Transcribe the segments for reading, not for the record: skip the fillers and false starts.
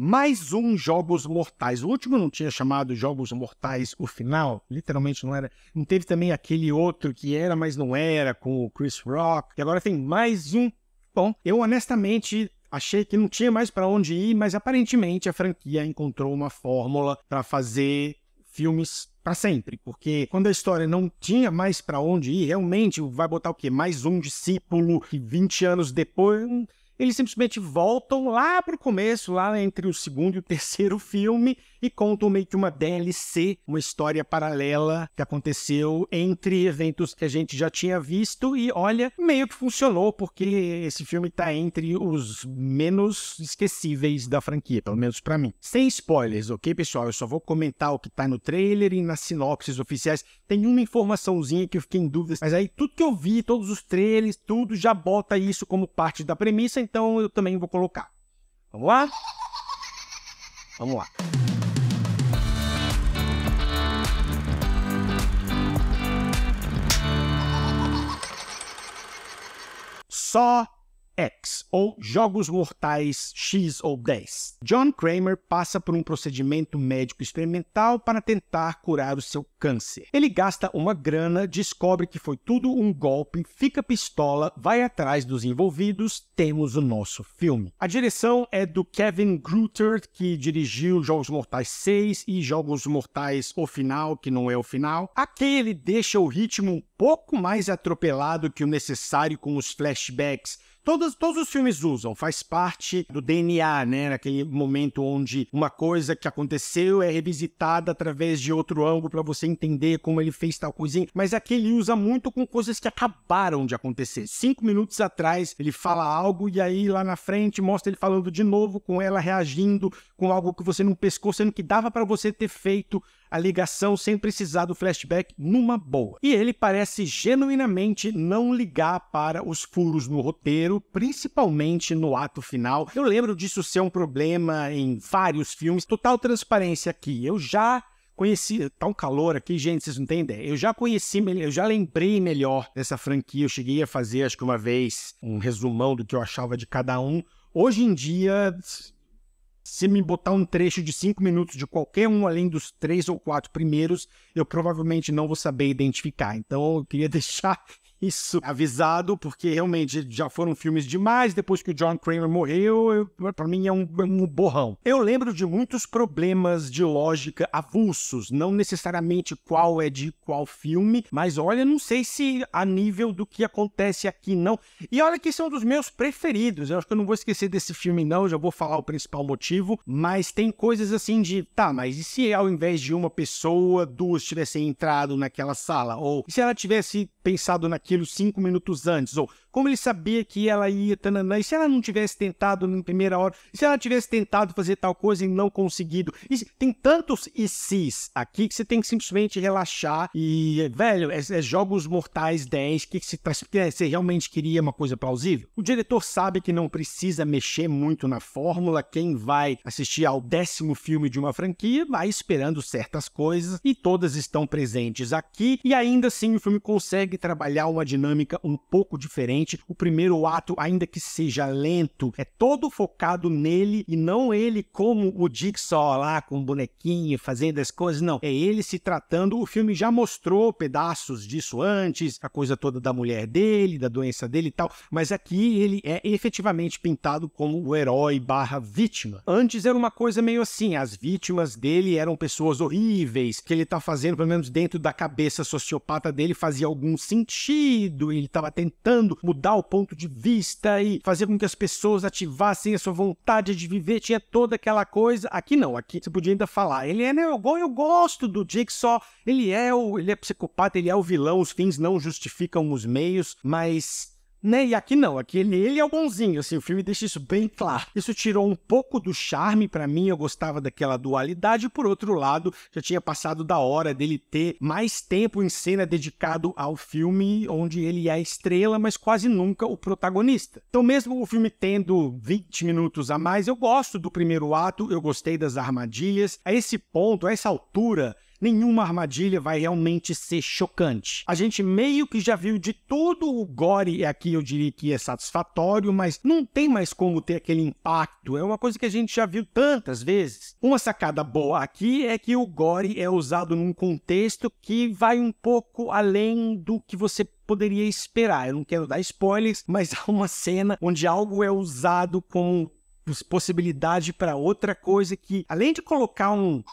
Mais um Jogos Mortais. O último não tinha chamado Jogos Mortais o final? Literalmente não era. Não teve também aquele outro que era, mas não era, com o Chris Rock. E agora tem mais um. Bom, eu honestamente achei que não tinha mais para onde ir, mas aparentemente a franquia encontrou uma fórmula para fazer filmes para sempre, porque quando a história não tinha mais para onde ir, realmente vai botar o quê? Mais um discípulo que 20 anos depois eles simplesmente voltam lá pro começo, lá entre o segundo e o terceiro filme, e contam meio que uma DLC, uma história paralela que aconteceu entre eventos que a gente já tinha visto, e olha, meio que funcionou, porque esse filme tá entre os menos esquecíveis da franquia, pelo menos pra mim. Sem spoilers, ok, pessoal? Eu só vou comentar o que tá no trailer e nas sinopses oficiais. Tem uma informaçãozinha que eu fiquei em dúvida, mas aí tudo que eu vi, todos os trailers, tudo já bota isso como parte da premissa, então eu também vou colocar. Vamos lá? Vamos lá. Saw X, ou Jogos Mortais X ou 10. John Kramer passa por um procedimento médico experimental para tentar curar o seu câncer. Ele gasta uma grana, descobre que foi tudo um golpe, fica pistola, vai atrás dos envolvidos, temos o nosso filme. A direção é do Kevin Greutert, que dirigiu Jogos Mortais 6 e Jogos Mortais O Final, que não é o final. Aqui ele deixa o ritmo um pouco mais atropelado que o necessário com os flashbacks. Todos os filmes usam, faz parte do DNA, né? Naquele momento onde uma coisa que aconteceu é revisitada através de outro ângulo para você entender como ele fez tal coisinha. Mas aqui ele usa muito com coisas que acabaram de acontecer. 5 minutos atrás ele fala algo e aí lá na frente mostra ele falando de novo, com ela reagindo com algo que você não pescou, sendo que dava para você ter feito a ligação sem precisar do flashback numa boa. E ele parece genuinamente não ligar para os furos no roteiro, principalmente no ato final. Eu lembro disso ser um problema em vários filmes. Total transparência aqui. Eu já conheci, tá um calor aqui, gente, vocês não têm ideia. Eu já conheci, eu já lembrei melhor dessa franquia. Eu cheguei a fazer, acho que uma vez, um resumão do que eu achava de cada um. Hoje em dia, se me botar um trecho de 5 minutos de qualquer um além dos 3 ou 4 primeiros, eu provavelmente não vou saber identificar. Então eu queria deixar isso avisado, porque realmente já foram filmes demais. Depois que o John Kramer morreu, pra mim é um borrão. Eu lembro de muitos problemas de lógica avulsos, não necessariamente qual é de qual filme, mas olha, não sei se a nível do que acontece aqui não. E olha que esse é um dos meus preferidos. Eu acho que eu não vou esquecer desse filme não, já vou falar o principal motivo, mas tem coisas assim de, tá, mas e se ao invés de uma pessoa, duas tivessem entrado naquela sala? Ou e se ela tivesse pensado naquilo 5 minutos antes? Ou como ele sabia que ela ia, tananã, e se ela não tivesse tentado na primeira hora? E se ela tivesse tentado fazer tal coisa e não conseguido? E tem tantos e se's aqui que você tem que simplesmente relaxar e, velho, é Jogos Mortais 10, que você realmente queria uma coisa plausível? O diretor sabe que não precisa mexer muito na fórmula. Quem vai assistir ao 10º filme de uma franquia vai esperando certas coisas e todas estão presentes aqui, e ainda assim o filme consegue trabalhar uma dinâmica um pouco diferente. O primeiro ato, ainda que seja lento, é todo focado nele e não ele como o Jigsaw lá com o bonequinho fazendo as coisas, não. É ele se tratando. O filme já mostrou pedaços disso antes, a coisa toda da mulher dele, da doença dele e tal, mas aqui ele é efetivamente pintado como o herói / vítima. Antes era uma coisa meio assim, as vítimas dele eram pessoas horríveis, que ele tá fazendo, pelo menos dentro da cabeça sociopata dele, fazia algum sentido, ele tava tentando mudar o ponto de vista e fazer com que as pessoas ativassem a sua vontade de viver, tinha toda aquela coisa. Aqui não, aqui você podia ainda falar, ele é, né, eu gosto do Jigsaw, ele é psicopata, ele é o vilão, os fins não justificam os meios, mas né? E aqui não, aqui ele é o bonzinho, assim, o filme deixa isso bem claro. Isso tirou um pouco do charme pra mim, eu gostava daquela dualidade, por outro lado, já tinha passado da hora dele ter mais tempo em cena dedicado ao filme, onde ele é a estrela, mas quase nunca o protagonista. Então mesmo o filme tendo 20 minutos a mais, eu gosto do primeiro ato, eu gostei das armadilhas. A esse ponto, a essa altura, nenhuma armadilha vai realmente ser chocante. A gente meio que já viu de tudo, o gore aqui eu diria que é satisfatório, mas não tem mais como ter aquele impacto, é uma coisa que a gente já viu tantas vezes. Uma sacada boa aqui é que o gore é usado num contexto que vai um pouco além do que você poderia esperar. Eu não quero dar spoilers, mas há uma cena onde algo é usado como possibilidade para outra coisa que, além de colocar uma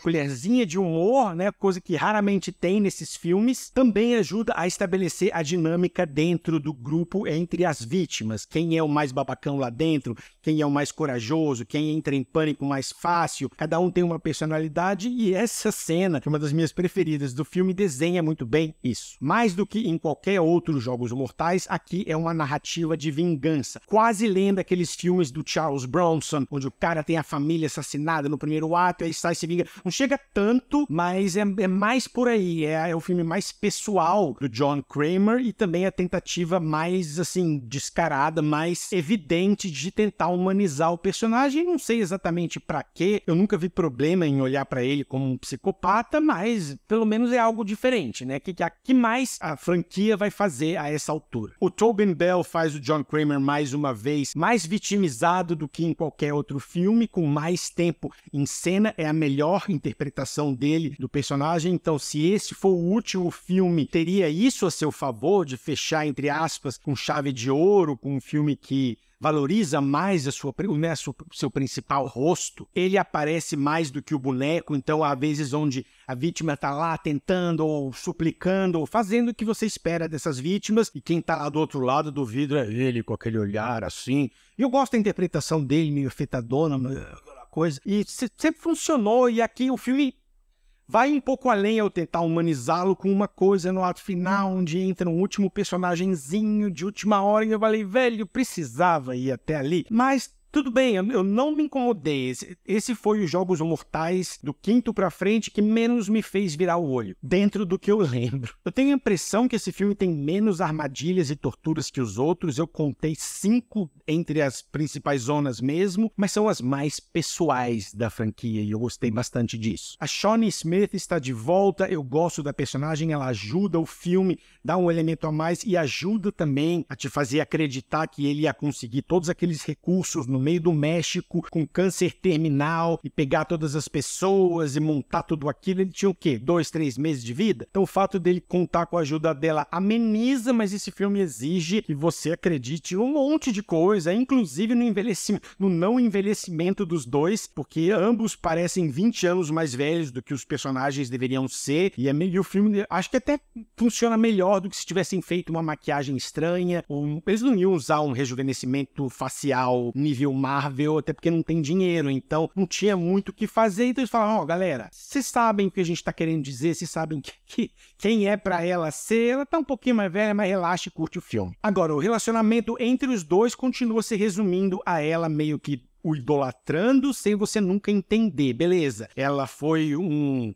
colherzinha de humor, né, coisa que raramente tem nesses filmes, também ajuda a estabelecer a dinâmica dentro do grupo entre as vítimas. Quem é o mais babacão lá dentro, quem é o mais corajoso, quem entra em pânico mais fácil, cada um tem uma personalidade e essa cena, que é uma das minhas preferidas do filme, desenha muito bem isso. Mais do que em qualquer outro Jogos Mortais, aqui é uma narrativa de vingança, quase lendo aqueles filmes do Charles Bronson, onde o cara tem a família assassinada no primeiro ato, aí sai e se vinga. Não chega tanto, mas é mais por aí. É o filme mais pessoal do John Kramer e também a tentativa mais, assim, descarada, mais evidente de tentar humanizar o personagem. Não sei exatamente pra quê. Eu nunca vi problema em olhar pra ele como um psicopata, mas pelo menos é algo diferente, né? Que mais a franquia vai fazer a essa altura? O Tobin Bell faz o John Kramer mais uma vez, mais vitimizado do que em qualquer outro filme, com mais tempo em cena, é a melhor interpretação dele, do personagem. Então, se esse for o último filme, teria isso a seu favor, de fechar, entre aspas, com chave de ouro, com um filme que valoriza mais seu principal rosto. Ele aparece mais do que o boneco, então há vezes onde a vítima está lá tentando, ou suplicando, ou fazendo o que você espera dessas vítimas, e quem está lá do outro lado do vidro é ele, com aquele olhar assim. E eu gosto da interpretação dele, meio afetadona, coisa, e sempre funcionou, e aqui o filme vai um pouco além ao tentar humanizá-lo com uma coisa no ato final, onde entra um último personagemzinho de última hora, e eu falei, velho, precisava ir até ali, mas tudo bem, eu não me incomodei. Esse foi os Jogos Mortais do quinto pra frente que menos me fez virar o olho, dentro do que eu lembro. Eu tenho a impressão que esse filme tem menos armadilhas e torturas que os outros. Eu contei 5 entre as principais zonas mesmo, mas são as mais pessoais da franquia e eu gostei bastante disso. A Shawnee Smith está de volta, eu gosto da personagem, ela ajuda o filme, dá um elemento a mais e ajuda também a te fazer acreditar que ele ia conseguir todos aqueles recursos no meio do México, com câncer terminal, e pegar todas as pessoas e montar tudo aquilo. Ele tinha o quê? 2, 3 meses de vida? Então o fato dele contar com a ajuda dela ameniza, mas esse filme exige que você acredite em um monte de coisa, inclusive no não envelhecimento dos dois, porque ambos parecem 20 anos mais velhos do que os personagens deveriam ser, e o filme acho que até funciona melhor do que se tivessem feito uma maquiagem estranha, ou eles não iam usar um rejuvenescimento facial nível Marvel, até porque não tem dinheiro, então não tinha muito o que fazer. Então eles falaram, galera, vocês sabem o que a gente tá querendo dizer, vocês sabem quem é pra ela ser, ela tá um pouquinho mais velha, mas relaxa e curte o filme. Agora, o relacionamento entre os dois continua se resumindo a ela meio que o idolatrando sem você nunca entender, beleza. Ela foi um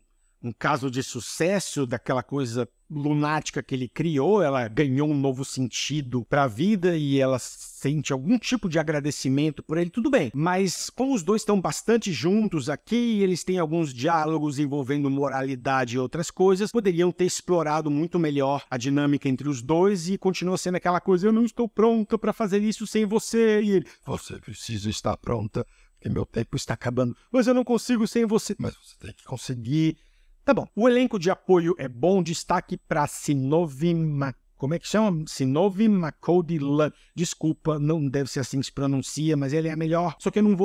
caso de sucesso daquela coisa lunática que ele criou, ela ganhou um novo sentido para a vida e ela sente algum tipo de agradecimento por ele, tudo bem. Mas como os dois estão bastante juntos aqui, eles têm alguns diálogos envolvendo moralidade e outras coisas, poderiam ter explorado muito melhor a dinâmica entre os dois e continua sendo aquela coisa, eu não estou pronta para fazer isso sem você, e ele, você precisa estar pronta, porque meu tempo está acabando, mas eu não consigo sem você, mas você tem que conseguir. Tá bom. O elenco de apoio é bom. Destaque para como é que chama? Sinovi Makodi Lund. Desculpa, não deve ser assim que se pronuncia, mas ele é a melhor. Só que eu não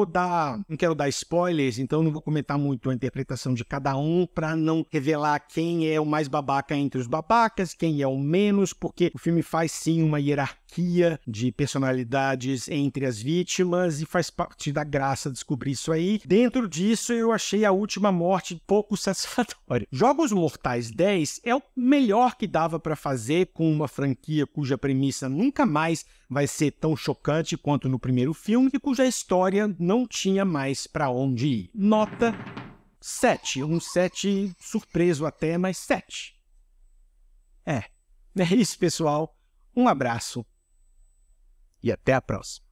quero dar spoilers, então não vou comentar muito a interpretação de cada um para não revelar quem é o mais babaca entre os babacas, quem é o menos, porque o filme faz sim uma hierarquia de personalidades entre as vítimas e faz parte da graça descobrir isso aí. Dentro disso, eu achei a última morte pouco satisfatória. Jogos Mortais 10 é o melhor que dava para fazer com uma franquia cuja premissa nunca mais vai ser tão chocante quanto no primeiro filme e cuja história não tinha mais para onde ir. Nota 7. Um 7 surpreso até, mas 7. É isso, pessoal. Um abraço e até a próxima.